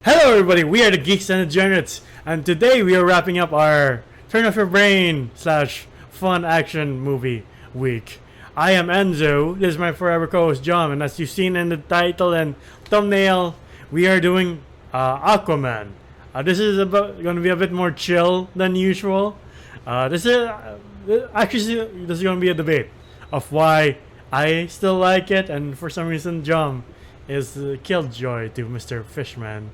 Hello everybody, we are the Geeks and Degenerates, and today we are wrapping up our Turn Off Your Brain slash fun action movie week. I am Enzo, this is my forever co-host John, and as you've seen in the title and thumbnail, we are doing Aquaman. This is going to be a bit more chill than usual. This is going to be a debate of why I still like it, and for some reason John is killjoy to Mr. Fishman.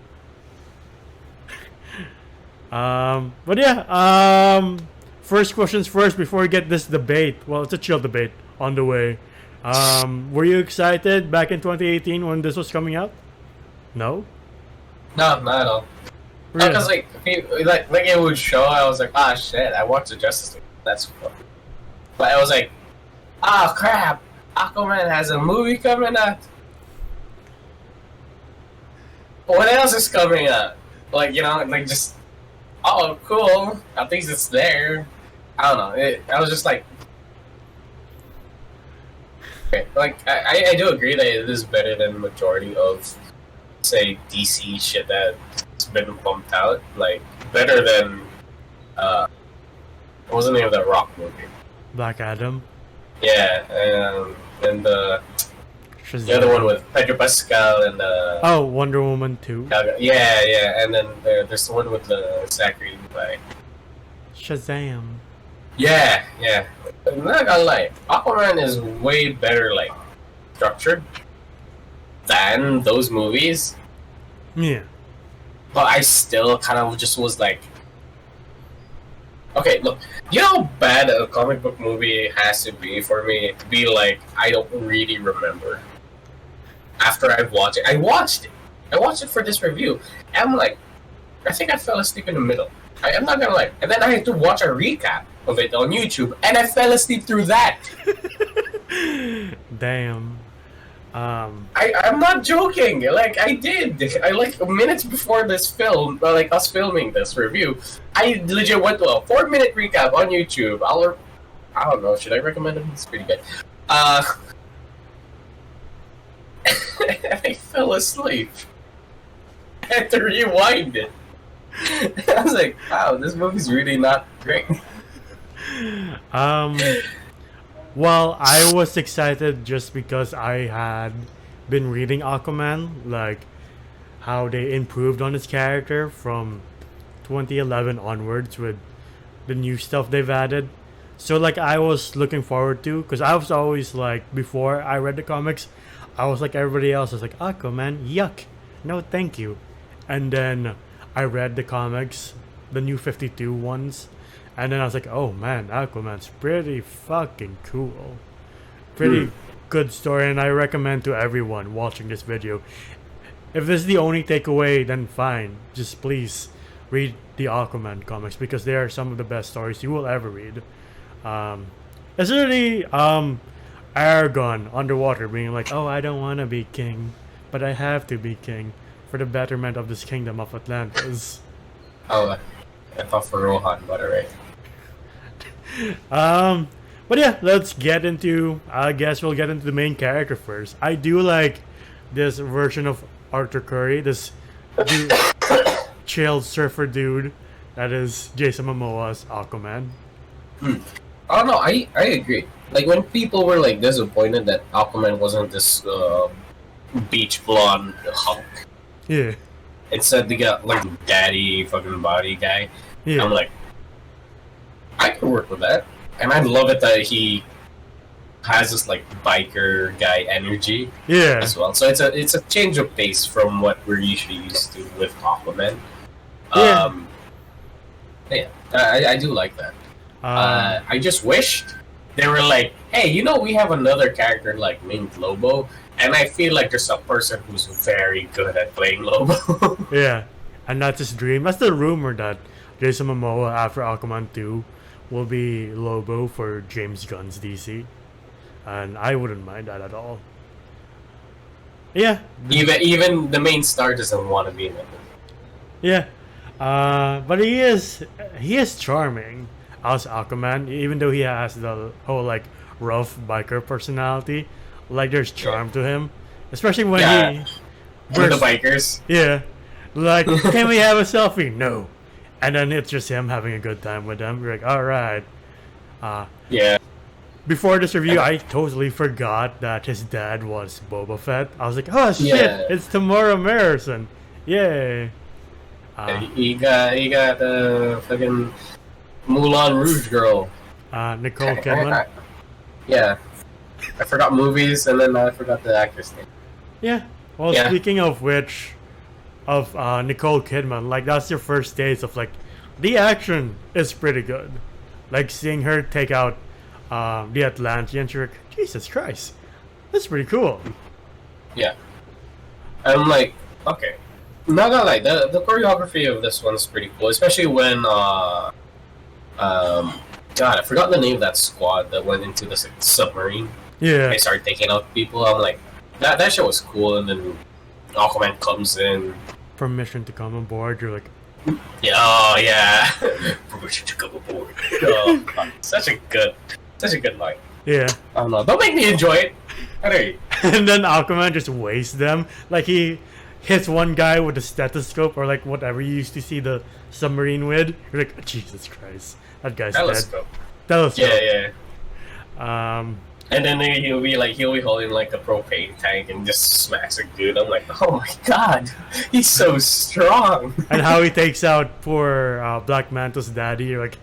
But yeah, first questions first before we get this debate. Well, it's a chill debate on the way. Were you excited back in 2018 when this was coming out? No? No, not at all. Really? Because like it would show, I was like, ah shit, I watched the Justice League. That's cool. But I was like, ah crap, Aquaman has a movie coming out. What else is coming out? Like, you know, like just, oh cool, at least it's there. I don't know. I was just like, okay. Like I do agree that it is better than the majority of, say, DC shit that's been pumped out. Like better than what was the name of that Rock movie? Black Adam? Yeah, and the other one with Pedro Pascal and oh, Wonder Woman 2. Yeah, and then there's the one with the Zachary Levi. Shazam. Yeah. I'm not gonna lie, Aquaman is way better, like, structured than those movies. Yeah. But I still kind of just was like, okay, look, you know how bad a comic book movie has to be for me to be like, I don't really remember. After I've watched it. I watched it for this review. And I'm like, I think I fell asleep in the middle. I'm not gonna lie. And then I had to watch a recap of it on YouTube, and I fell asleep through that. Damn. I'm not joking. Like, I did. I, like, minutes before this film, like, us filming this review, I legit went to a 4-minute recap on YouTube. I don't know, should I recommend it? It's pretty good. I fell asleep. I had to rewind it. I was like, wow, this movie's really not great. Well, I was excited just because I had been reading Aquaman, like how they improved on his character from 2011 onwards with the new stuff they've added. So like I was looking forward to, because I was always like, before I read the comics, I was like everybody else, I was like, Aquaman, yuck, no thank you. And then I read the comics, the new 52 ones, and then I was like, oh man, Aquaman's pretty fucking cool. Pretty good story, and I recommend to everyone watching this video. If this is the only takeaway, then fine. Just please read the Aquaman comics, because they are some of the best stories you will ever read. It's really Aragon underwater being like, oh, I don't want to be king, but I have to be king for the betterment of this kingdom of Atlantis. Oh, I thought for Rohan, but alright. But yeah, let's get into, I guess we'll get into the main character first. I do like this version of Arthur Curry, this dude, chill surfer dude that is Jason Momoa's Aquaman. Oh no, I agree. Like when people were like disappointed that Aquaman wasn't this beach blonde hunk. Yeah. Instead they got like daddy fucking body guy. Yeah. I'm like, I could work with that. And I love it that he has this like biker guy energy as well. So it's a change of pace from what we're usually used to with Aquaman. Yeah, I do like that. I just wished they were like, hey, you know, we have another character like named Lobo, and I feel like there's a person who's very good at playing Lobo. Yeah, and that's his dream. That's the rumor that Jason Momoa after Aquaman 2 will be Lobo for James Gunn's DC, and I wouldn't mind that at all. Yeah, even the main star doesn't want to be in it. Yeah, but he is charming as Aquaman, even though he has the whole like rough biker personality. Like there's charm to him, especially when he with the bikers. Yeah, Like, can we have a selfie? No. And then it's just him having a good time with them. We're like, all right. Yeah. Before this review, I totally forgot that his dad was Boba Fett. I was like, oh shit, Yeah. it's Tamara Morrison. Yay. He got the fucking Moulin Rouge girl. Nicole Kidman. Yeah. I forgot movies and then I forgot the actress name. Yeah. Well, Yeah. speaking of which, of Nicole Kidman, like that's your first taste of like the action is pretty good. Like seeing her take out the Atlanteans, you're like, Jesus Christ, that's pretty cool. Yeah. I'm like, okay. Not gonna lie, the choreography of this one's pretty cool, especially when God, I forgot the name of that squad that went into the submarine. Yeah. They started taking out people. I'm like, that show was cool, and then Aquaman comes in. Permission to come on board, you're like, Yeah, oh yeah, permission to come aboard. Oh, God. Such a good line. yeah. I don't know. Don't make me enjoy it. Hey. And then Aquaman just wastes them. Like he hits one guy with a stethoscope or like whatever you used to see the submarine with. You're like, Jesus Christ, that guy's Telescope. dead. Telescope. Yeah. And then he'll be holding like a propane tank and just smacks a dude. I'm like, oh my God, he's so strong. And how he takes out poor Black Manto's daddy. You're like,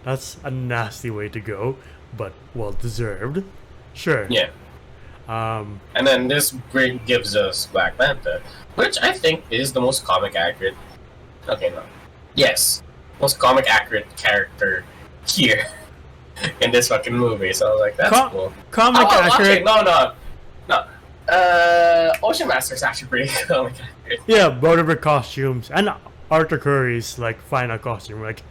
that's a nasty way to go, but well deserved. Sure. Yeah. And then this brig gives us Black Manta, which I think is the most comic accurate. Okay, no. Yes, most comic accurate character here in this fucking movie. So I was like, that's cool. Comic accurate. Actually, no. Ocean Master's actually pretty comic accurate. Yeah, both of her costumes and Arthur Curry's like final costume. Like,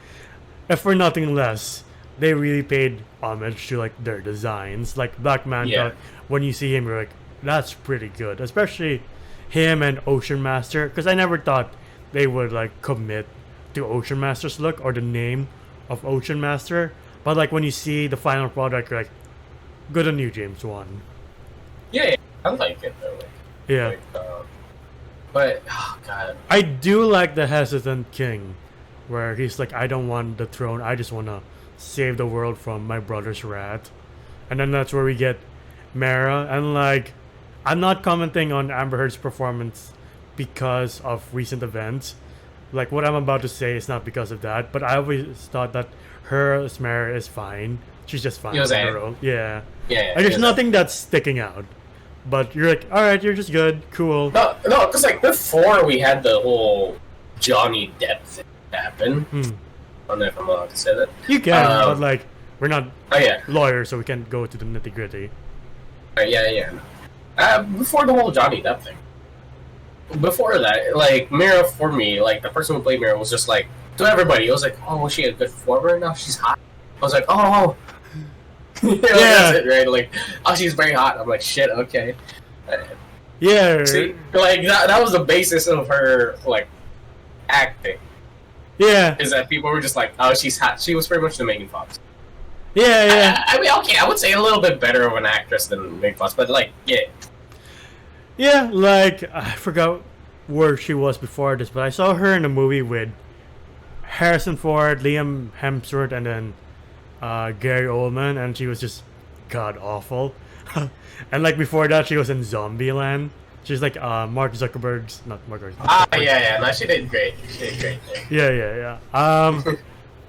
if for nothing less, they really paid homage to like their designs. Like Black Manta, Yeah. when you see him, you're like, that's pretty good. Especially him and Ocean Master, because I never thought they would like commit to Ocean Master's look or the name of Ocean Master. But like when you see the final product, you're like, good on you, James Wan. Yeah, I like it though. Yeah. Like, but oh God, I do like the hesitant king, where he's like, I don't want the throne, I just want to save the world from my brother's wrath. And then that's where we get Mara. And like, I'm not commenting on Amber Heard's performance because of recent events. Like, what I'm about to say is not because of that, but I always thought that her as Mara is fine. She's just fine He was in her a- role. Yeah. yeah. Like, there's yeah. nothing that's sticking out. But you're like, alright, you're just good, cool. No, because like before we had the whole Johnny Depp thing happen. I don't know if I'm allowed to say that. You can, but like, we're not Oh yeah, lawyers, so we can't go to the nitty gritty. yeah. Before the whole Johnny Depp thing. Before that, like Mira for me, like the person who played Mira was just like to everybody. It was like, oh, was she a good performer? No, she's hot. I was like, oh. You know, that's it, right? Like, oh, she's very hot. I'm like, shit, okay. Yeah. See, like that was the basis of her like acting. Yeah. Is that people were just like, oh, she's hot. She was pretty much the Megan Fox. Yeah. I mean, okay, I would say a little bit better of an actress than Megan Fox, but like, yeah. Yeah, like, I forgot where she was before this, but I saw her in a movie with Harrison Ford, Liam Hemsworth, and then Gary Oldman, and she was just god awful. And like before that, she was in Zombieland. She's like Mark Zuckerberg's, not Mark Zuckerberg. Yeah. No, she did great. She did great. Yeah.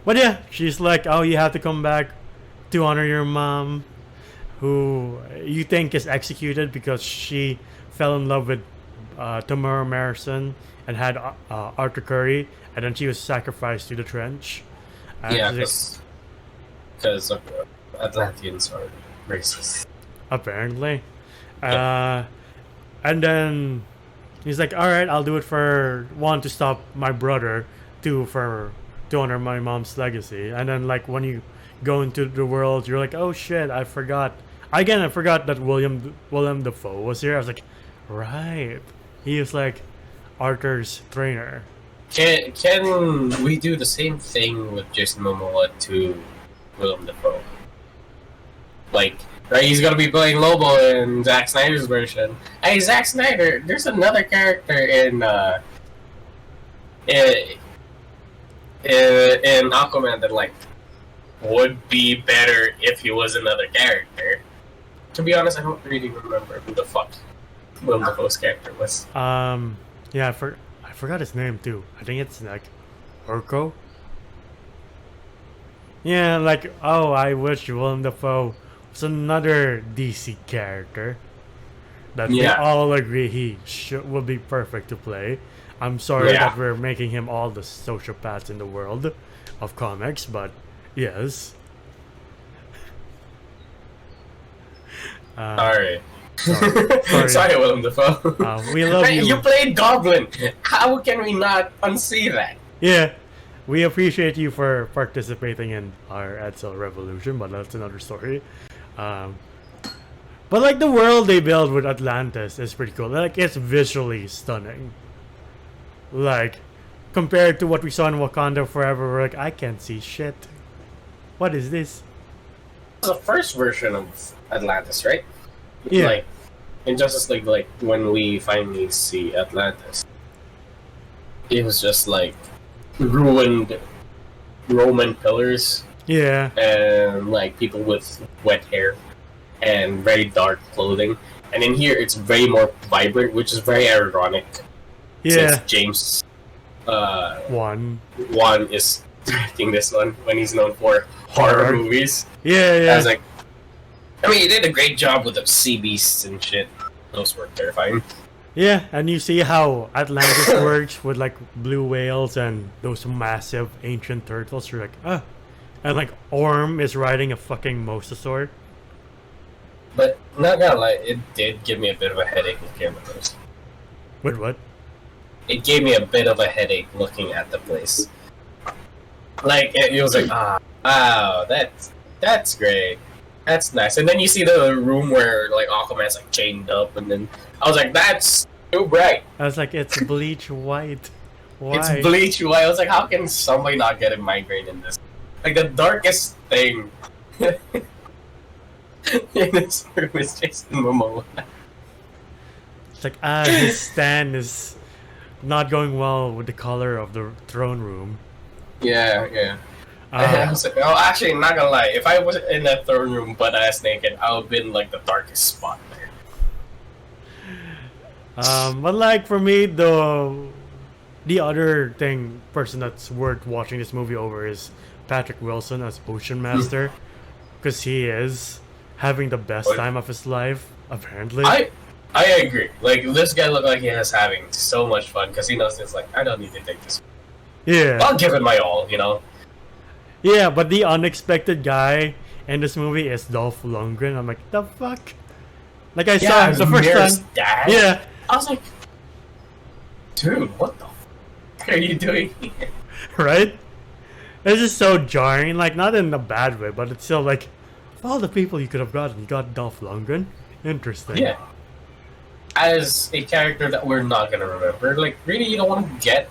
But yeah, she's like, oh, you have to come back to honor your mom, who you think is executed because she fell in love with Tamara Morrison and had Arthur Curry, and then she was sacrificed to the trench. And Yeah, she's because Atlanteans are racist. apparently. And then he's like, all right, I'll do it for one, to stop my brother, two, to honor my mom's legacy. And then like when you go into the world, you're like, oh shit, I forgot that William Dafoe was here. I was like, right, he is like Arthur's trainer. Can we do the same thing with Jason Momoa to Willem Dafoe? Like, right, he's gonna be playing Lobo in Zack Snyder's version. Hey, Zack Snyder, there's another character in in, in Aquaman that like would be better if he was another character. To be honest, I don't really remember who the fuck Willem Dafoe's character was. Yeah, I forgot his name too. I think it's like Urko. Yeah, like, oh, I wish Willem Dafoe was another DC character that we Yeah. all agree he would be perfect to play. I'm sorry Yeah. that we're making him all the sociopaths in the world of comics, but yes. Sorry. Sorry. Sorry, Willem Dafoe. We love Hey, you. you played Goblin. How can we not unsee that? Yeah, we appreciate you for participating in our Edsel revolution, but that's another story. But like the world they build with Atlantis is pretty cool. Like it's visually stunning. Like compared to what we saw in Wakanda Forever, we're like, I can't see shit. What is this? The first version of Atlantis, right? Yeah. Like in Justice League, like when we finally see Atlantis, it was just like ruined Roman pillars Yeah. and like people with wet hair and very dark clothing. And in here, it's very more vibrant, which is very ironic. Yeah. Since James One. Wan is directing this one when he's known for horror Horror. movies. Yeah, I yeah. was like, I mean, he did a great job with the sea beasts and shit. Those were terrifying. Yeah, and you see how Atlantis works with like blue whales and those massive ancient turtles. You're like, ah. And like Orm is riding a fucking mosasaur. But not gonna lie, it did give me a bit of a headache looking at the place. Wait, what? It gave me a bit of a headache looking at the place. Like it was like, wow, that's great. That's nice. And then you see the room where like Aquaman's like chained up, and then I was like, that's too bright. I was like, it's bleach white. Why? It's bleach white. I was like, how can somebody not get a migraine in this? Like the darkest thing in this room is Jason Momoa. It's like, his stand is not going well with the color of the throne room. Yeah, yeah. I was like, oh, actually, not gonna lie. If I was in that throne room butt ass naked, I would have been like the darkest spot there. But like for me, the other person that's worth watching this movie over is Patrick Wilson as Ocean Master, because he is having the best time of his life apparently. I agree. Like this guy looked like he was having so much fun because he knows it's like I don't need to take this. Yeah. I'll give it my all, you know. Yeah, but the unexpected guy in this movie is Dolph Lundgren. I'm like, the fuck? Like I saw him the first Mirror's time. dad. Yeah. I was like, dude, what the fuck are you doing here? Right? It's just so jarring. Like, not in a bad way, but it's still like, of all the people you could have gotten, you got Dolph Lundgren. Interesting. Yeah. As a character that we're not gonna remember, like, really, you don't want to get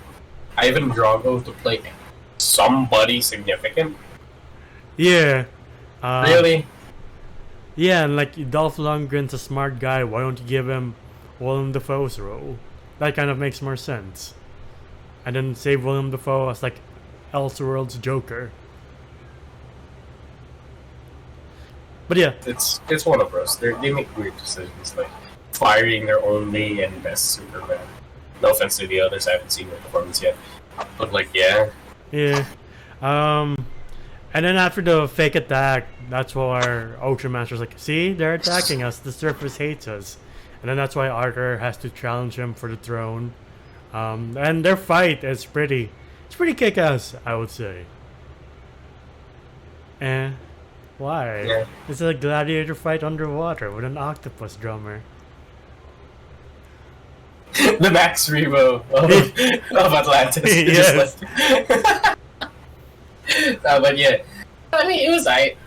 Ivan Drago to play somebody significant? Yeah. Really? Yeah, and like Dolph Lundgren's a smart guy. Why don't you give him Willem Dafoe's role? That kind of makes more sense. And then save Willem Dafoe as like Elseworld's Joker. But yeah, It's one of those. They make weird decisions, like firing their only and best Superman. No offense to the others, I haven't seen their performance yet. But like, yeah. yeah. And then after the fake attack, that's why our Ocean Master's like, see, they're attacking us. The surface hates us. And then that's why Arthur has to challenge him for the throne. And their fight is pretty kick-ass, I would say. Why? Yeah. It's a gladiator fight underwater with an octopus drummer. The Max Rebo of Atlantis. Yes. But yeah. I mean, it was like,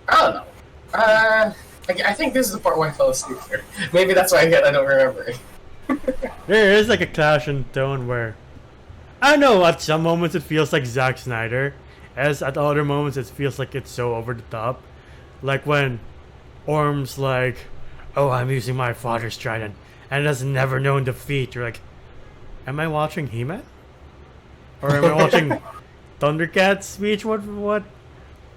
I don't know. I think this is the part where I fell asleep here. Maybe that's why I don't remember it. There is like a clash in tone where, I don't know, at some moments it feels like Zack Snyder, as at other moments it feels like it's so over the top. Like when Orm's like, oh, I'm using my father's trident and has never known defeat. You're like, Am I watching He-Man? Or am I watching Thundercats speech? What?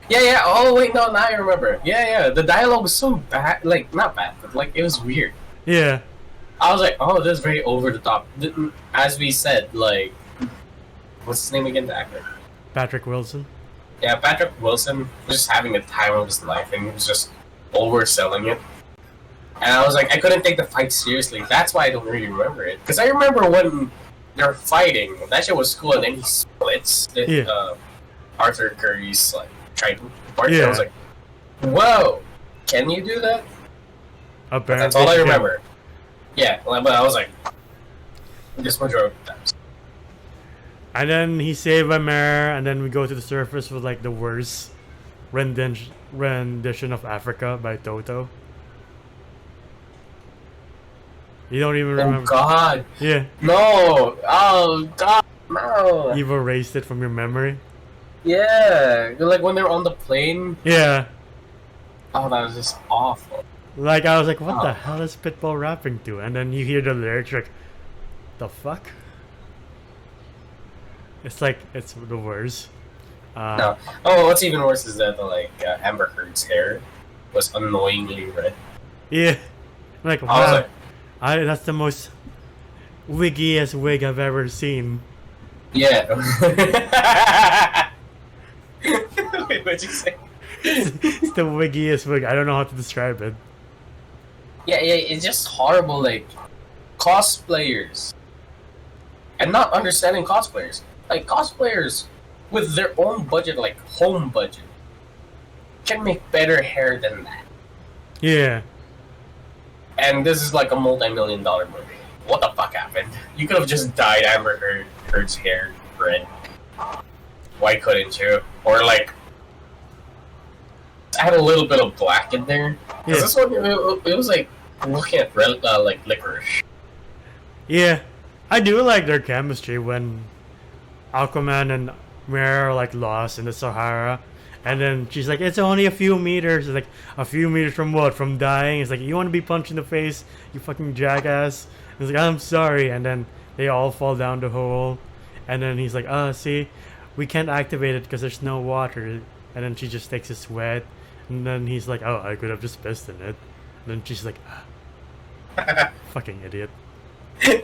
Yeah, yeah. Oh wait, no, now I remember. Yeah, yeah. The dialogue was so bad, like not bad, but like it was weird. Yeah. I was like, oh, this is very over the top. As we said, like, what's his name again, the actor? Patrick Wilson. Yeah, Patrick Wilson was just having the time of his life, and he was just overselling it. And I was like, I couldn't take the fight seriously. That's why I don't really remember it. Because I remember when they're fighting, that shit was cool, and then he splits Arthur Curry's like trident part. Yeah. I was like, whoa, can you do that? Apparently, That's all I remember. Yeah, but I was like, this majority of the times. And then he saved a mirror, and then we go to the surface with like the worst rendition of Africa by Toto. You don't even remember. Oh God! Yeah. No! Oh God! No! You've erased it from your memory. Yeah, like when they're on the plane. Yeah. Oh, that was just awful. Like I was like, what the hell is Pitbull rapping to? And then you hear the lyrics, like, the fuck? It's like it's the worst. No. Oh, what's even worse is that Amber Heard's hair was annoyingly red. Yeah. Like wow. I was like, that's the most wiggiest wig I've ever seen. yeah. Wait, what'd you say? It's the wiggiest wig. I don't know how to describe it. Yeah, it's just horrible, like, cosplayers. And not understanding cosplayers. Like, cosplayers with their own budget, like, home budget, can make better hair than that. Yeah. And this is like a multi-million-dollar movie. What the fuck happened? You could have just dyed Amber Heard's hair red. Why couldn't you? Or, like, add a little bit of black in there. Because this one, it was like looking at like licorice. Yeah, I do like their chemistry when Aquaman and Mera are like lost in the Sahara, and then she's like, "It's only a few meters." It's like, a few meters from what? From dying? It's like, you want to be punched in the face, you fucking jackass. It's like, I'm sorry, and then they all fall down the hole, and then he's like, see, we can't activate it because there's no water, and then she just takes a sweat. And then he's like, oh, I could have just pissed in it. And then she's like, fucking idiot. Okay,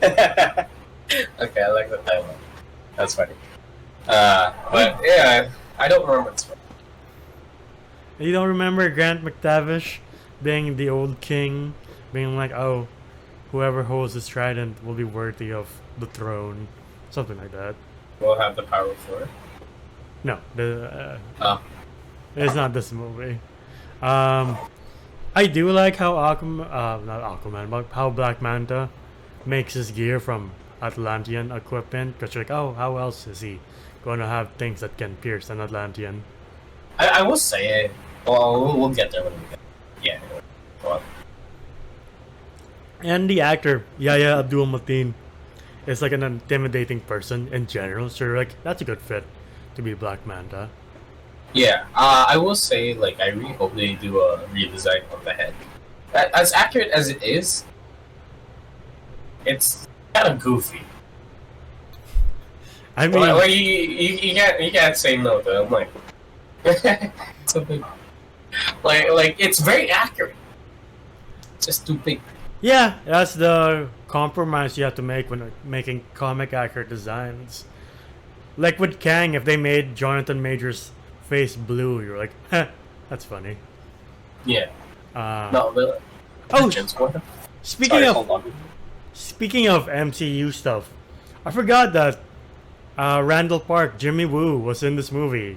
I like the timeline. That's funny. But yeah, I don't remember this one. You don't remember Grant McTavish being the old king, being like, oh, whoever holds this trident will be worthy of the throne, something like that. We'll have the power for it. No, it's not this movie. I do like how not Aquaman, but how Black Manta makes his gear from Atlantean equipment. Because you're like, oh, how else is he going to have things that can pierce an Atlantean? I will say it. Well, we'll get there when we get there. Yeah. Go on. And the actor, Yahya Abdul-Mateen, is like an intimidating person in general. So you're like, that's a good fit to be Black Manta. Yeah, I will say, like, I really hope they do a redesign of the head. As accurate as it is, it's kind of goofy. I mean, like you can't say no to it. I'm like, it's so big. Like it's very accurate. It's just too big. Yeah, that's the compromise you have to make when making comic accurate designs. Like with Kang, if they made Jonathan Majors' face blue, you're like, that's funny. Yeah. No, really. Oh, speaking of MCU stuff, I forgot that Randall Park, Jimmy Woo, was in this movie.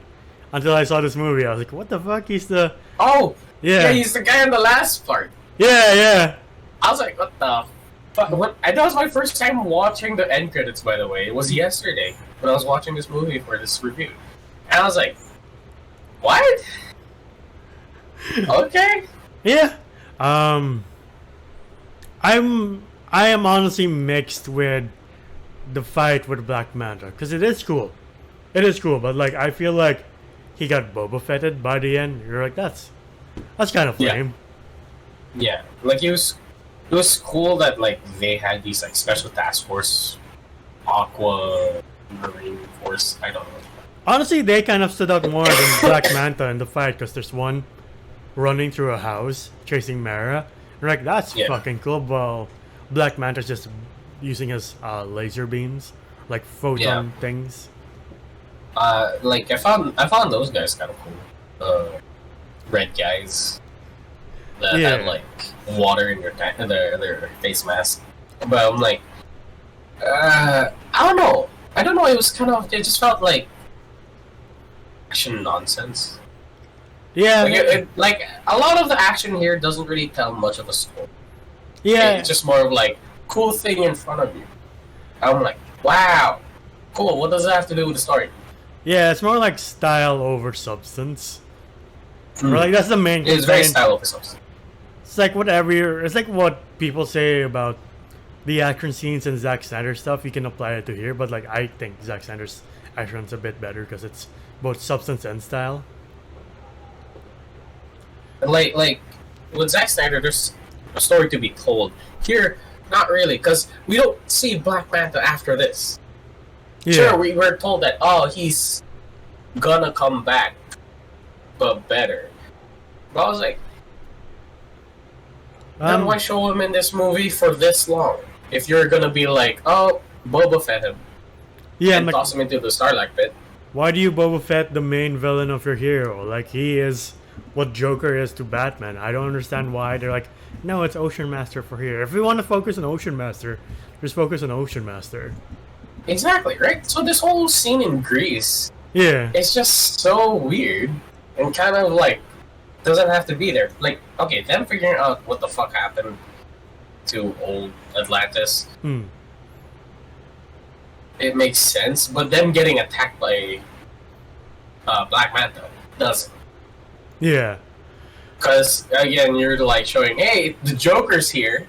Until I saw this movie, I was like, what the fuck? He's the... Oh! Yeah, he's the guy in the last part. Yeah. I was like, what the fuck? And that was my first time watching the end credits, by the way. It was yesterday when I was watching this movie for this review. And I was like, what? Okay. Yeah. I am honestly mixed with the fight with Black Manta, because it is cool. It is cool, but like I feel like he got Boba Fetted by the end. You're like, that's kind of lame. Yeah. Like it was cool that like they had these like special task force Aqua Marine Force. I don't know. Honestly, they kind of stood out more than Black Manta in the fight because there's one running through a house chasing Mara. And like, that's fucking cool. Well, Black Manta's just using his laser beams, like photon things. Like I found those guys kind of cool. Red guys that had like water in their face mask. But I'm like, I don't know. It was kind of. It just felt like action nonsense. Yeah, like a lot of the action here doesn't really tell much of a story. Yeah, it's just more of like cool thing in front of you. I'm like, wow, cool. What does that have to do with the story? Yeah, it's more like style over substance. Or like that's the main. It's very style over substance. It's like whatever. It's like what people say about the action scenes and Zack Snyder stuff. You can apply it to here, but like I think Zack Snyder's action's a bit better because it's both substance and style. Like with Zack Snyder, there's a story to be told. Here, not really, because we don't see Black Manta after this. Yeah. Sure, we were told that he's gonna come back, but better. But I was like, then why show him in this movie for this long? If you're gonna be like, Boba Fett him, and toss him into the Starlight Pit. Why do you Boba Fett the main villain of your hero? Like, he is what Joker is to Batman. I don't understand why they're like, no, it's Ocean Master for here. If we want to focus on Ocean Master, just focus on Ocean Master. Exactly, right? So this whole scene in Greece, it's just so weird and kind of like doesn't have to be there. Like, okay, them figuring out what the fuck happened to old Atlantis, it makes sense, but them getting attacked by Black Manta doesn't. Yeah. Because, again, you're like showing, hey, the Joker's here,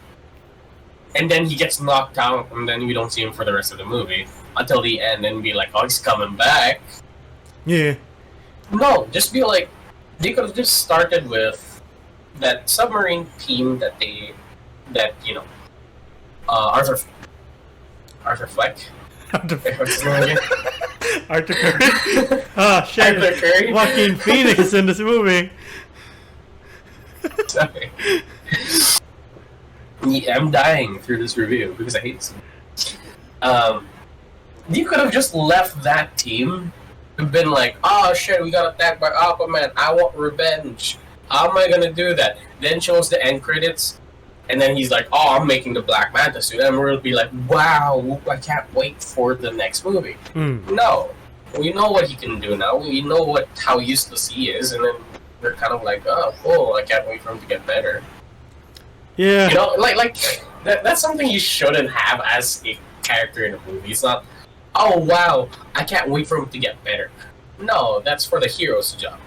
and then he gets knocked out, and then we don't see him for the rest of the movie until the end, and be like, he's coming back. Yeah. No, just be like, they could have just started with that submarine team that Arthur Fleck. What's his name again? Arthur Curry. Oh shit! Arthur Curry. Joaquin Phoenix in this movie. Sorry. Yeah, I'm dying through this review because I hate this. You could have just left that team and been like, oh shit, we got attacked by Aquaman. I want revenge. How am I gonna do that? Then shows the end credits, and then he's like, I'm making the Black Manta suit. And we'll be like, wow, I can't wait for the next movie. No. We know what he can do now. We know how useless he is, and then we're kind of like, oh, cool, I can't wait for him to get better. Yeah. You know, like that's something you shouldn't have as a character in a movie. It's not, oh, wow, I can't wait for him to get better. No, that's for the hero's job.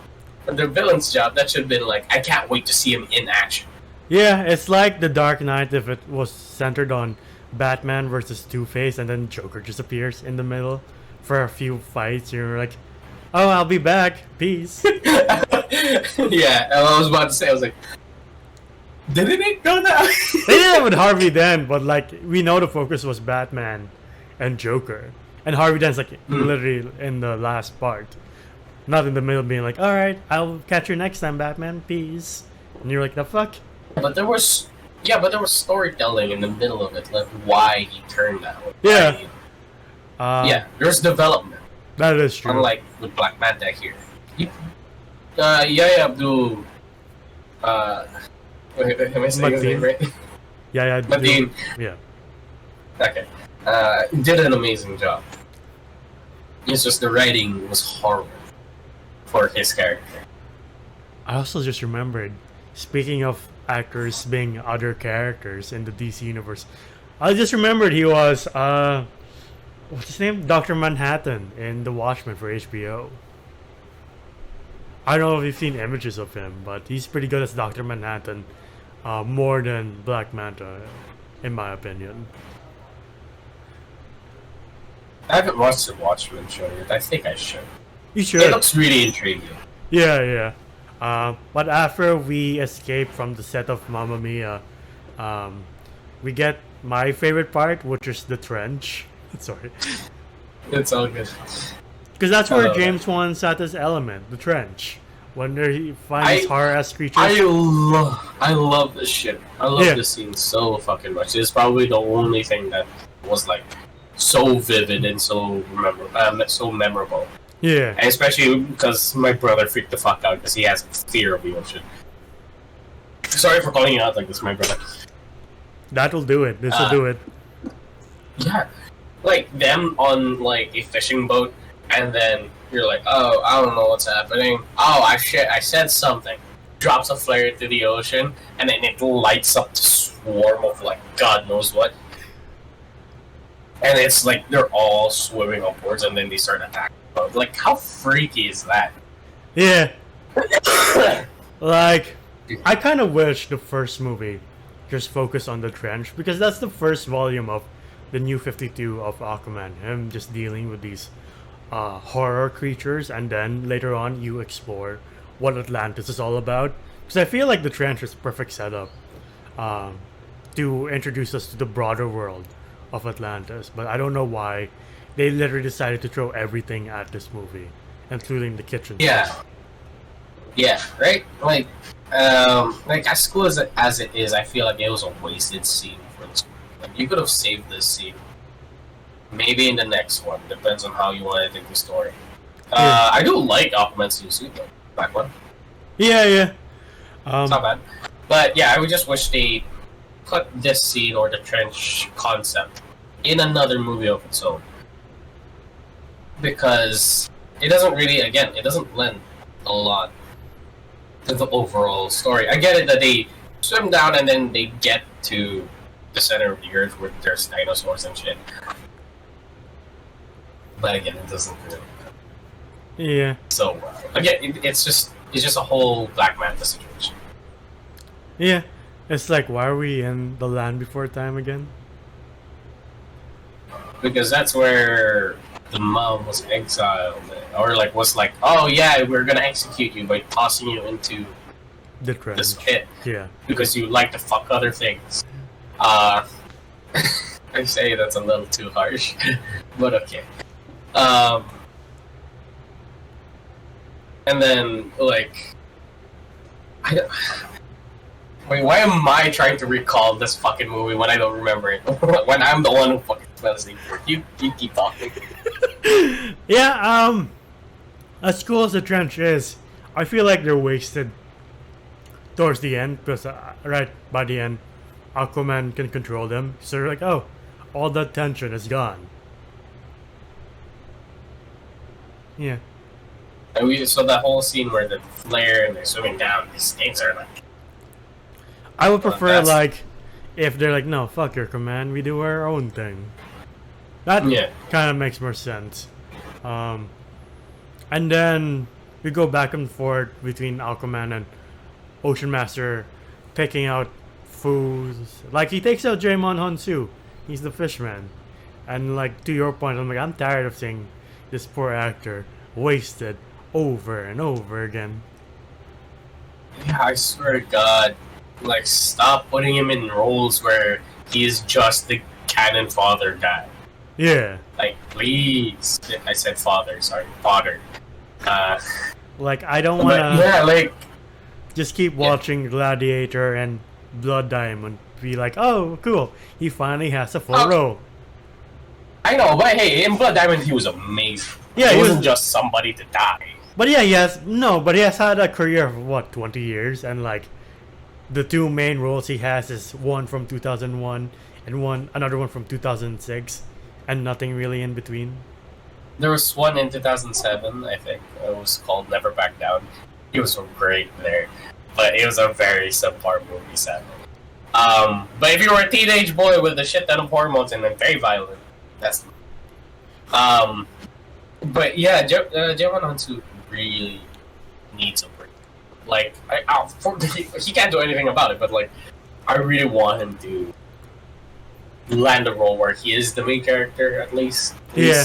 For the villain's job, that should have been like, I can't wait to see him in action. Yeah, it's like The Dark Knight if it was centered on Batman versus Two-Face and then Joker just appears in the middle for a few fights. You're like, oh, I'll be back. Peace. Yeah, I was about to say, I was like, didn't it go that way? They did that with Harvey Dent, but like, we know the focus was Batman and Joker. And Harvey Dent's like literally in the last part. Not in the middle being like, alright, I'll catch you next time, Batman. Peace. And you're like, the fuck? But there was storytelling in the middle of it, like why he turned that way. Yeah. There's development. That is true. Unlike with Black Manta here. Yahya Abdul. Am I saying his name right? Yeah. Mateen. Yeah. Okay. Did an amazing job. It's just the writing was horrible for his character. I also just remembered, speaking of actors being other characters in the DC universe, I just remembered he was what's his name? Dr. Manhattan in The Watchmen for HBO. I don't know if you've seen images of him, but he's pretty good as Dr. Manhattan, more than Black Manta, in my opinion. I haven't watched the Watchmen show yet. I think I should. You should. It looks really intriguing. Yeah. But after we escape from the set of Mamma Mia, we get my favorite part, which is the trench. Sorry. It's all good. Because that's I where love James Wan set his element, the trench. When he finds I- horror-esque creatures. I love this shit. I love Yeah. this scene so fucking much. It's probably the only thing that was like so vivid and so memorable. Yeah. And especially because my brother freaked the fuck out because he has fear of the ocean. Sorry for calling you out like this, my brother. That'll do it. This'll do it. Yeah, like them on like a fishing boat, and then you're like, oh, I don't know what's happening. Oh, I said something. Drops a flare into the ocean, and then it lights up the swarm of like God knows what. And it's like they're all swimming upwards, and then they start attacking. Like, how freaky is that? Yeah. Like, I kind of wish the first movie just focused on the trench, because that's the first volume of the New 52 of Aquaman. Him just dealing with these horror creatures, and then later on you explore what Atlantis is all about. Because I feel like the trench is perfect setup to introduce us to the broader world of Atlantis. But I don't know why they literally decided to throw everything at this movie, including the kitchen. Yeah. Yeah, right? Like as cool as it is, I feel like it was a wasted scene for this movie. Like, you could have saved this scene. Maybe in the next one. Depends on how you want to take the story. I do like Aquaman's new suit, though. Black one. Yeah. It's not bad. But yeah, I would just wish they put this scene or the trench concept in another movie of its own. Because it doesn't really, again, it doesn't lend a lot to the overall story. I get it that they swim down and then they get to the center of the earth where there's dinosaurs and shit. But again, it doesn't really. Yeah. So again, it's just a whole Black Manta situation. Yeah. It's like, why are we in the land before time again? Because that's where the mom was exiled, or like was like, oh yeah, we're gonna execute you by tossing you into The trench. this pit Yeah. because you like to fuck other things. I say that's a little too harsh, but okay. And then like, wait, why am I trying to recall this fucking movie when I don't remember it? When I'm the one who fucking smells the you keep talking. Yeah, as cool as the trench is, I feel like they're wasted towards the end, because right by the end, Aquaman can control them. So they're like, oh, all that tension is gone. Yeah. And so that whole scene where the flare and they're swimming down, these things are like. I would prefer that's- like if they're like, no, fuck your command, we do our own thing. That Yeah. kind of makes more sense. And then we go back and forth between Aquaman and Ocean Master, picking out foods. Like, he takes out Jaemon Hansu. He's the fishman. And like, to your point, I'm like, I'm tired of seeing this poor actor wasted over and over again. Yeah, I swear to God, like, stop putting him in roles where he is just the cannon father guy. Yeah. Like, please. I said father, sorry, father. Like, I don't But want to yeah, like, just keep watching Gladiator and Blood Diamond. Be like, oh, cool. He finally has a full Oh. role. I know, but hey, in Blood Diamond, he was amazing. Yeah, he he wasn't was- just somebody to die. But yeah, but he has had a career of what, 20 years, and like the two main roles he has is one from 2001 and another one from 2006, and nothing really in between. There was one in 2007, I think. It was called Never Back Down. He was so great there, but it was a very subpar movie, sadly. But if you were a teenage boy with a shit ton of hormones and then very violent, that's. But yeah, Jaemon Hansu really needs a break. Like, he can't do anything about it, but like, I really want him to land a role where he is the main character at least. Yeah.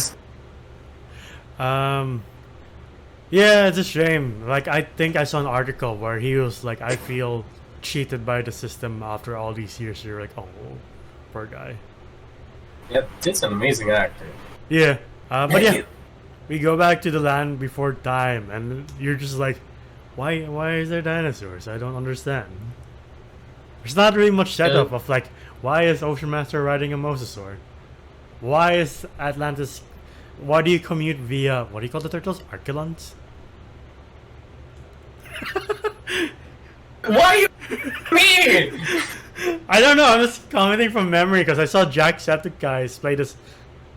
Yeah, it's a shame. Like, I think I saw an article where he was like, I feel cheated by the system after all these years. You're like, oh, poor guy. Yeah, it's an amazing actor. Yeah. But Thank yeah, you. we go back to the land before time, and you're just like, why is there dinosaurs? I don't understand. There's not really much setup of like, why is Ocean Master riding a mosasaur? Why is Atlantis? Why do you commute via what do you call the turtles? Archelons? Why you mean? I don't know. I'm just commenting from memory because I saw Jacksepticeye play this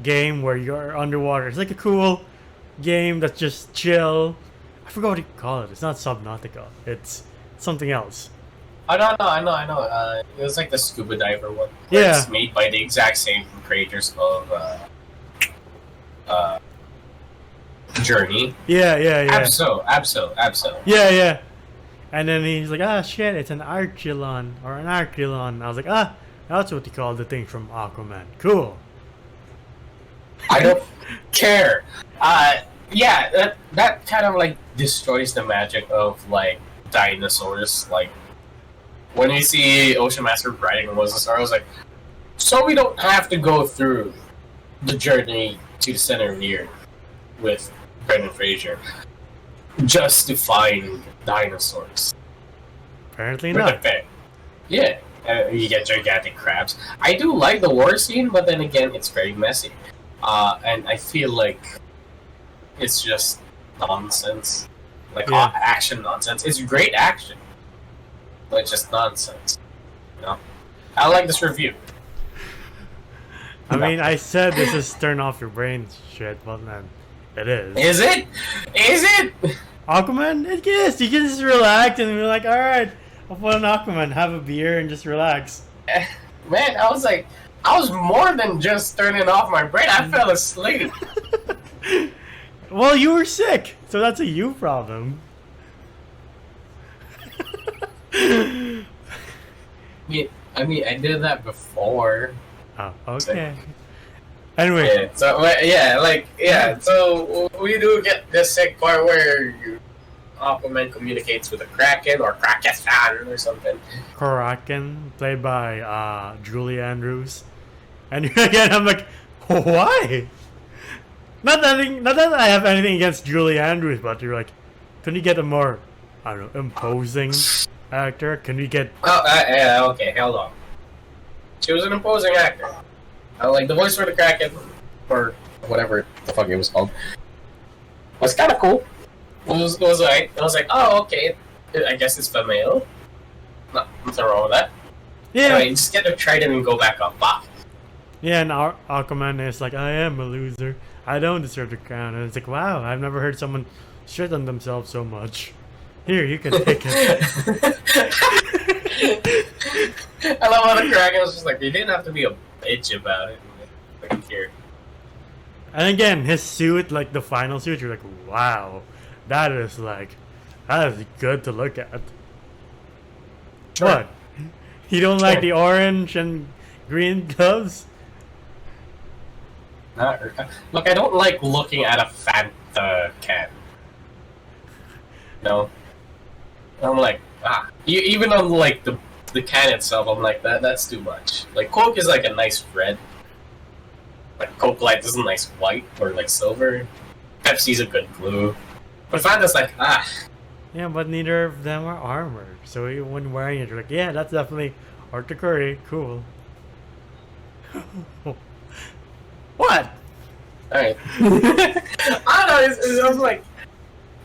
game where you're underwater. It's like a cool game that's just chill. I forgot what you call it. It's not Subnautica. It's something else. I know. It was like the scuba diver one. Yeah. It's made by the exact same creators of Journey. Yeah. Abso. Yeah. And then he's like, ah, shit, it's an Archelon or an Archelon. I was like, ah, that's what you call the thing from Aquaman. Cool. I don't care. Yeah, that kind of like destroys the magic of like dinosaurs. Like when you see Ocean Master riding a mosasaur, I was like, so we don't have to go through the journey to the center of the earth with Brendan Fraser just to find dinosaurs. Apparently With not. a pet. Yeah, you get gigantic crabs. I do like the war scene, but then again, it's very messy. And I feel like it's just nonsense. Like Yeah. action nonsense. It's great action, but it's just nonsense. You know? I like this review. I mean, I said this is turn off your brain shit, but man, it is. Is it? Is it? Aquaman? It is. You can just relax and be like, alright, I'll put on Aquaman, have a beer, and just relax. Man, I was more than just turning off my brain. I fell asleep. Well, you were sick, so that's a you problem. I mean, I did that before. Oh, okay. Anyway, Yeah. So we do get this sick part where Aquaman communicates with a Kraken or Krakathan or something. Kraken, played by Julie Andrews. And again, I'm like, why? Not that I have anything against Julie Andrews, but you're like, can you get a more, I don't know, imposing actor? Can you get... Oh, yeah, okay, hold on. She was an imposing actor. Like the voice for the Kraken, or whatever the fuck it was called, was kind of cool. It was like, I was like, oh, okay, I guess it's female. Nothing wrong with that. Yeah, Anyway, just get to try it and go back up. Bah. yeah, and Aquaman is like, I am a loser. I don't deserve the crown. And it's like, wow, I've never heard someone shit on themselves so much. Here, you can take it. I love how the Kraken was just like, you didn't have to be a bitch about it. Like, here. And again, his suit, like the final suit, you're like, wow, that is good to look at. Sure. What? You don't like the orange and green gloves? Look, I don't like looking at a Fanta can. No. I'm like, even on like the can itself, I'm like, that's too much. Like Coke is like a nice red. Like Coke Light is a nice white or like silver. Pepsi's a good blue. But Fanta's like, Yeah, but neither of them are armored. So when wearing it, you're like, yeah, that's definitely Arthur Curry. Cool. What? alright. I don't know, I'm like,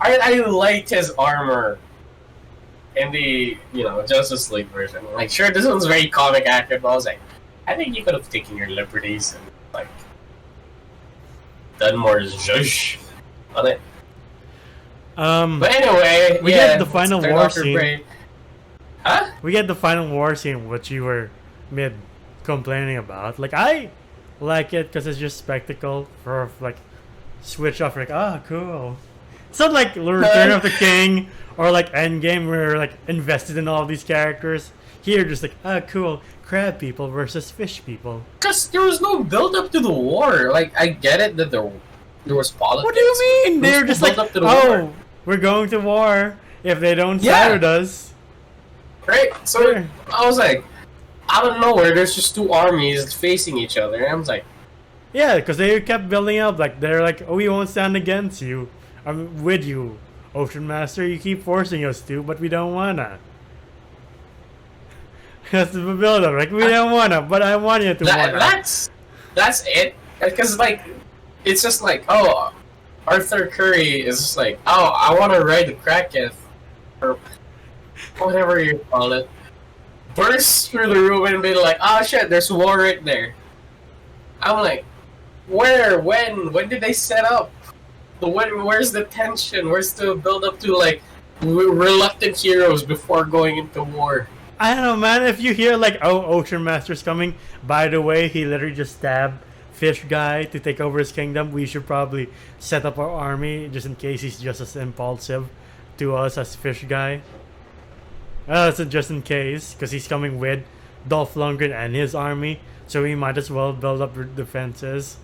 I liked his armor in the, Justice League version. Like, sure, this one's very comic accurate, but I was like, I think you could have taken your liberties and, like, done more zhuzh on it. But anyway, we get the final turn war off your scene. brain. Huh? We get the final war scene, which you were mid complaining about. Like, I like it because it's just spectacle for like switch off. Like, cool. It's not like Return of the King or like Endgame where you're like invested in all these characters. Here, just like, cool, crab people versus fish people. Because there was no build up to the war. Like, I get it that there was politics. What do you mean? There was They're no just like, build up to the war. we're going to war if they don't Yeah. side with us. Right? So Sure. I was like, out of nowhere, there's just two armies facing each other. And I was like, Yeah, because they kept building up. Like they're like, oh, we won't stand against you. I'm with you, Ocean Master. You keep forcing us to, but we don't wanna. That's the build up. Like we don't wanna, but I want you to wanna. That's it. Because like, it's just like, oh, Arthur Curry is just like, oh, I want to ride the Kraken, or whatever you call it. Burst through the room and be like, oh shit, there's war right there. I'm like, where, when did they set up? Where's the tension? Where's the build up to like reluctant heroes before going into war? I don't know, man. If you hear like, oh, Ocean Master's coming. By the way, he literally just stabbed Fish Guy to take over his kingdom. We should probably set up our army just in case he's just as impulsive to us as Fish Guy. So just in case, because he's coming with Dolph Lundgren and his army, so we might as well build up defenses.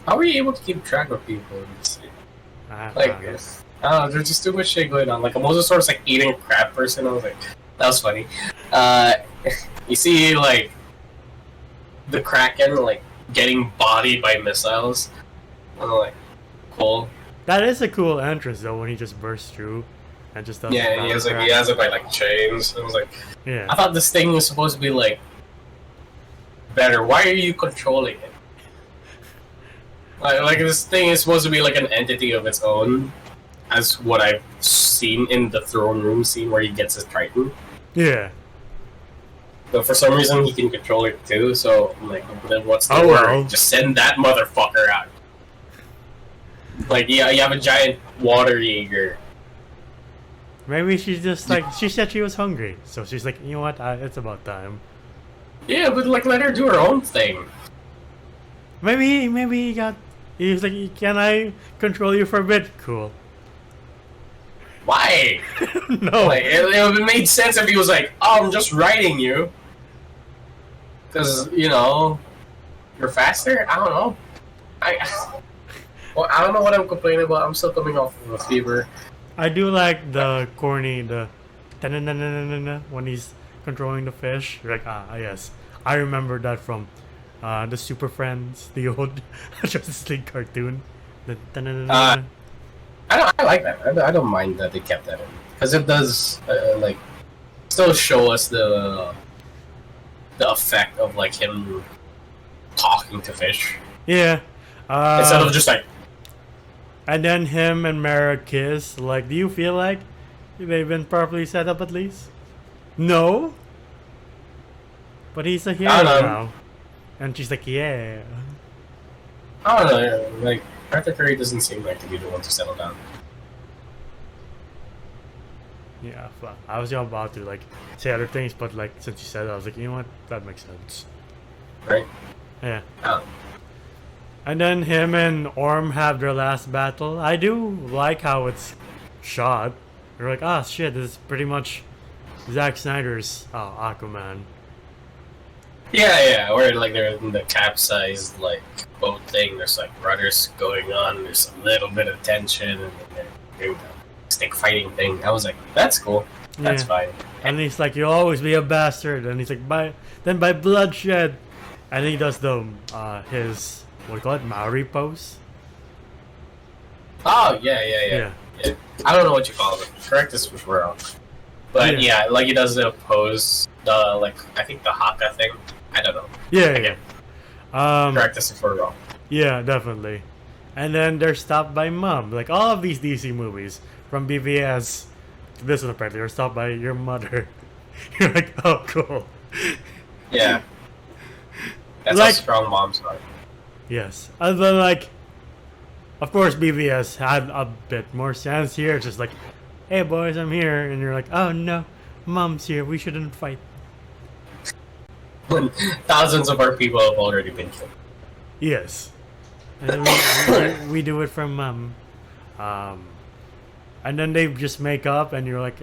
How are you able to keep track of people in this city? I Like, don't know. I don't know, there's just too much shit going on. Like, a Mosasaurus like eating a crab person. I was like, that was funny. You see, like, the Kraken like getting bodied by missiles. I'm like, cool. That is a cool entrance though when he just bursts through and just does. Yeah, he has it by like chains. I was like, Yeah. I thought this thing was supposed to be like better. Why are you controlling it? Like this thing is supposed to be like an entity of its own, as what I've seen in the throne room scene where he gets his Triton. Yeah. But for some reason he can control it too, so I'm like, then what's the Oh, word? well. Just send that motherfucker out. Like, yeah, you have a giant water Jaeger. Maybe she's just like, she said she was hungry, so she's like, you know what, it's about time. Yeah, but like, let her do her own thing. Maybe he was like, can I control you for a bit? Cool. Why? No. Like, it would have made sense if he was like, oh, I'm just riding you. Because, you know, you're faster? I don't know. Well, I don't know what I'm complaining about. I'm still coming off of a fever. I do like the corny, the ta-na-na-na-na-na when he's controlling the fish. You're like, yes. I remember that from the Super Friends, the old Justice League cartoon. The ta-na-na-na-na. I like that. I don't mind that they kept that in. Because it does, like, still show us the effect of, like, him talking to fish. Yeah. Instead of just, like... And then him and Mara kiss. Like, do you feel like they've been properly set up at least? No? But he's a hero I don't know. now. And she's like, yeah. I don't know. Like, Arthur Curry doesn't seem like to be the one to settle down. Yeah, fuck. I was about to, like, say other things, but, like, since you said it, I was like, you know what? That makes sense. Right? Yeah. Oh. And then him and Orm have their last battle. I do like how it's shot. You're like, ah, shit, this is pretty much Zack Snyder's Aquaman. Yeah, where like they're in the capsized like boat thing. There's like rudders going on. There's a little bit of tension, and then they're doing the stick fighting thing. I was like, that's cool. That's Yeah. fine. And he's like, you'll always be a bastard. And he's like, by bloodshed. And he does the his what do you call it, Maori pose. Oh yeah. I don't know what you call it. Correct us if we're wrong. But yeah, like he does the pose, the like I think the haka thing. I don't know. Yeah. Again, correct us if we're wrong. Yeah, definitely. And then they're stopped by Mom. Like all of these DC movies, from BVS to this one apparently, are stopped by your mother. You're like, oh, cool. Yeah. That's Like- how strong moms are. Yes. And then, like, of course, BVS had a bit more sense here. It's just like, hey, boys, I'm here. And you're like, oh, no, Mom's here. We shouldn't fight. When thousands of our people have already been killed. Yes. And then we do it for Mom. And then they just make up, and you're like,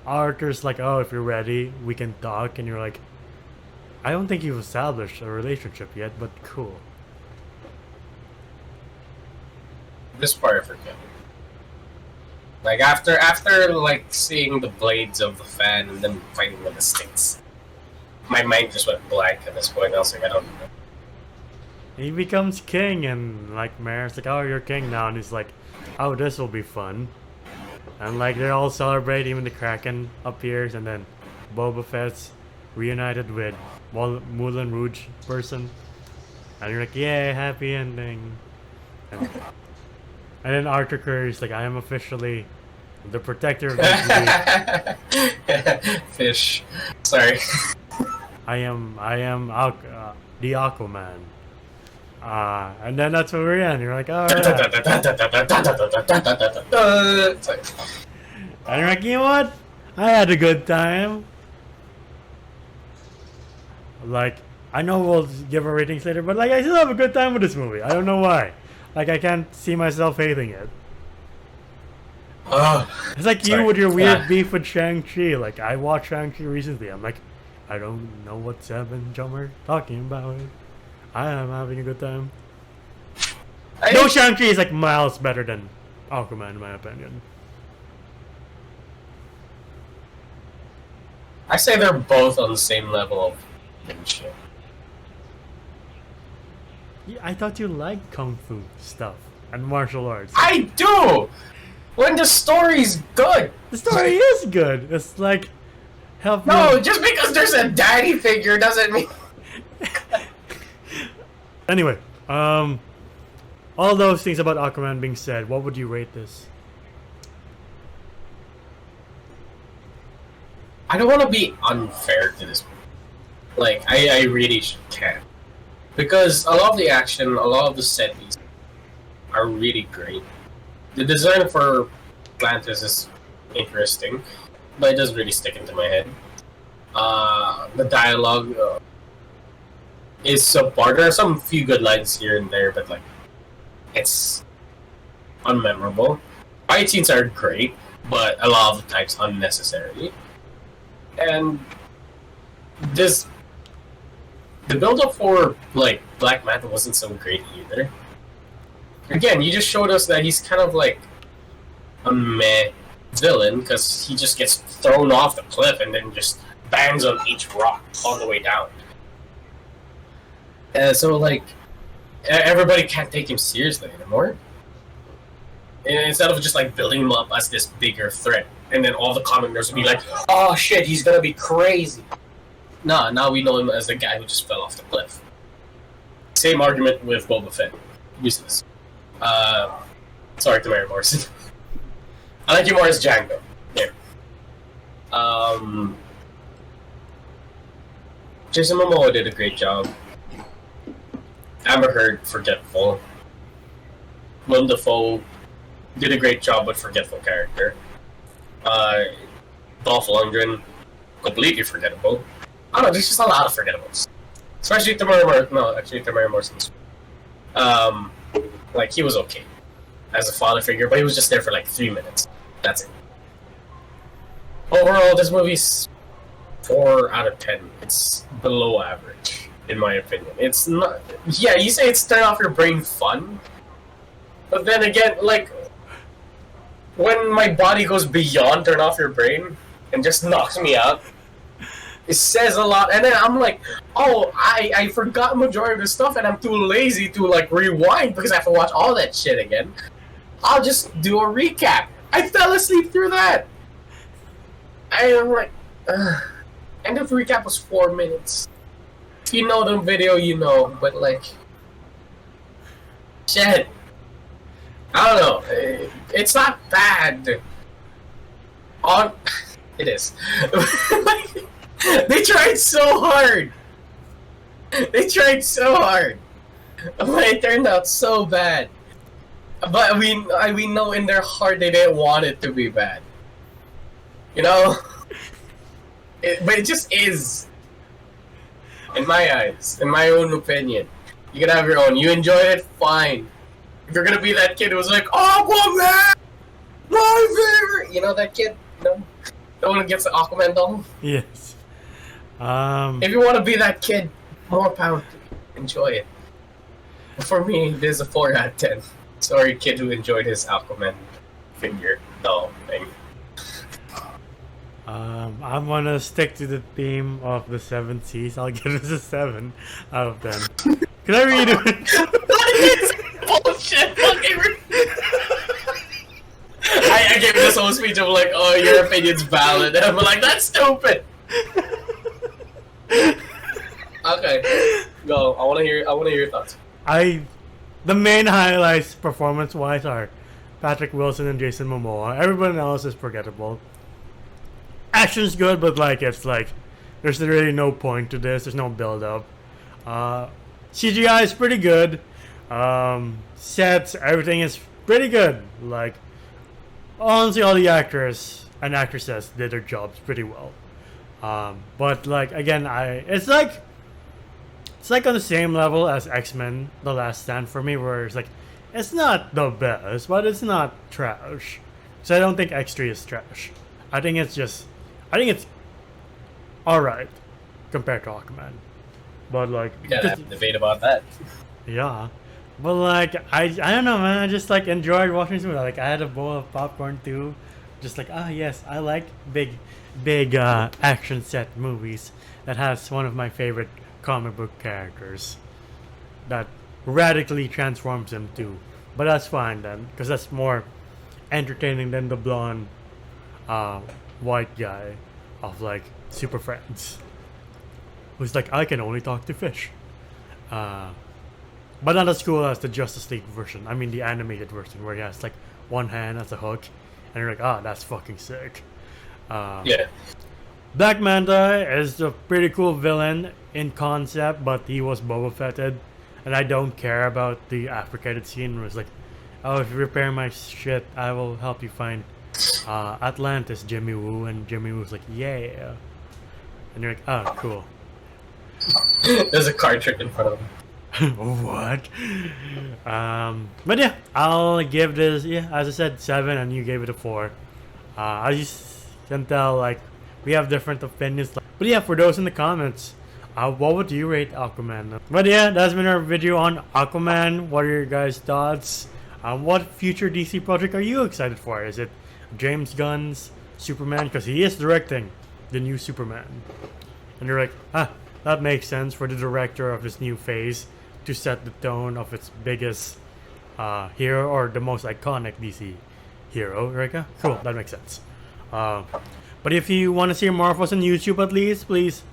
Arthur's like, oh, if you're ready, we can talk. And you're like, I don't think you've established a relationship yet, but cool. This part I forget. Like after like seeing the blades of the fan and then fighting with the sticks. my mind just went blank at this point. I was like, I don't know. He becomes king, and like Mare's like, "Oh, you're king now," and he's like, "Oh, this will be fun." And like they're all celebrating, even the Kraken appears, and then Boba Fett's reunited with Moulin Rouge person, and you're like, "Yay, happy ending!" And then Arthur Curry's like, "I am officially the protector of the Fish. Sorry. I am the Aquaman." And then that's where we're in. You're like, "All right." And you're like, "You know what? I had a good time." Like, I know we'll give our ratings later, but like, I still have a good time with this movie. I don't know why. Like, I can't see myself hating it. It's like you with your weird beef with Shang-Chi. Like, I watched Shang-Chi recently. I'm like, I don't know what Seb and John are talking about. I am having a good time. No, Shang-Chi is like miles better than Aquaman, in my opinion. I say they're both on the same level of shit. Yeah, I thought you liked kung fu stuff and martial arts. I do! When the story's good! The story is good. It's like help. No, just because there's a daddy figure doesn't mean. Anyway, all those things about Aquaman being said, what would you rate this? I don't want to be unfair to this movie. Like, I really can't. Because a lot of the action, a lot of the set pieces are really great. The design for Atlantis is interesting, but it doesn't really stick into my head. The dialogue is subpar. There are some few good lines here and there, but like, it's unmemorable. Fight scenes are great, but a lot of the times unnecessary. And the build-up for like Black Manta wasn't so great either. Again, you just showed us that he's kind of like a meh villain because he just gets thrown off the cliff and then just bangs on each rock all the way down. So like, everybody can't take him seriously anymore. And instead of just like building him up as this bigger threat, and then all the commenters would be like, "Oh shit, he's gonna be crazy." Nah, now we know him as the guy who just fell off the cliff. Same argument with Boba Fett. Useless. Sorry, Tamara Morrison. I like you more as Django. Yeah. Jason Momoa did a great job. Amber Heard, forgetful. Willem Dafoe did a great job with forgetful character. Dolph Lundgren, completely forgettable. I don't know, there's just a lot of forgettables. Especially Tamara Morrison. Like, he was okay as a father figure, but he was just there for like 3 minutes. That's it. Overall, this movie's 4 out of 10. It's below average, in my opinion. It's not... Yeah, you say it's turn off your brain fun, but then again, like, when my body goes beyond turn off your brain and just knocks me out, it says a lot. And then I'm like, oh, I forgot majority of the stuff and I'm too lazy to like rewind because I have to watch all that shit again. I'll just do a recap. I fell asleep through that. I'm like, and the recap was 4 minutes. If you know the video, you know, but like, shit. I don't know. It's not bad. It is. They tried so hard. They tried so hard. But it turned out so bad. But we know in their heart they didn't want it to be bad. You know? But it just is. In my eyes. In my own opinion. You can have your own. You enjoyed it, fine. If you're gonna be that kid who was like, Aquaman! My favorite! You know that kid? No? The one who gets the Aquaman doll? Yes. If you want to be that kid, more power to you. Enjoy it. But for me, this is a 4 out of 10. Sorry, kid who enjoyed his Aquaman figure doll thing. I'm gonna stick to the theme of the seven seas. I'll give this a 7 out of 10. Can I read it? What is bullshit fucking I gave this whole speech of like, oh, your opinion's valid. And I'm like, that's stupid. Okay, go. I wanna hear your thoughts. The main highlights performance-wise are Patrick Wilson and Jason Momoa. Everyone else is forgettable. Action's good, but like it's like there's really no point to this. There's no build-up. CGI is pretty good. Sets, everything is pretty good. Like honestly, all the actors and actresses did their jobs pretty well. But like again, it's like on the same level as X-Men: The Last Stand for me, where it's like it's not the best, but it's not trash. So I don't think X3 is trash. I think it's alright compared to Aquaman. But like We gotta have a debate about that. yeah. But like I don't know, man, I just like enjoyed watching this movie. Like I had a bowl of popcorn too. Just like yes, I like big action set movies that has one of my favorite comic book characters that radically transforms him too. But that's fine then, because that's more entertaining than the blonde white guy of like Super Friends, who's like, I can only talk to fish. But not as cool as the Justice League version. I mean the animated version where he has like one hand as a hook and you're like, that's fucking sick. Yeah. Black Manta is a pretty cool villain in concept, but he was Boba Fetted, and I don't care about the after-credit scene where it's like, oh, if you repair my shit, I will help you find Atlantis, Jimmy Woo, and Jimmy Woo's like, yeah. And you're like, oh, cool. There's a card trick in front of him. What? But yeah, I'll give this, as I said, 7, and you gave it a 4. I just can tell, like, we have different opinions. But yeah, for those in the comments, what would you rate Aquaman? But yeah, that's been our video on Aquaman. What are your guys' thoughts? What future DC project are you excited for? Is it James Gunn's Superman? Because he is directing the new Superman. And you're like, that makes sense for the director of this new phase to set the tone of its biggest hero, or the most iconic DC hero. Right? Cool, that makes sense. But if you want to see more of us on YouTube at least, please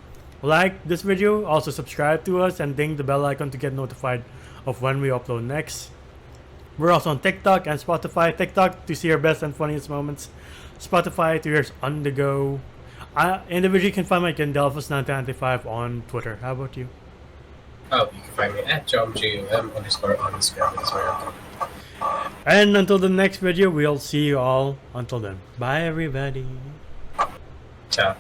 like this video, also subscribe to us, and ding the bell icon to get notified of when we upload next. We're also on TikTok and Spotify. TikTok to see our best and funniest moments. Spotify to hear us on the go. Individually, you can find me at Delphus995 on Twitter. How about you? Oh, you can find me at JomGUM__ on Instagram as well. And until the next video, we'll see you all. Until then, bye everybody. Ciao.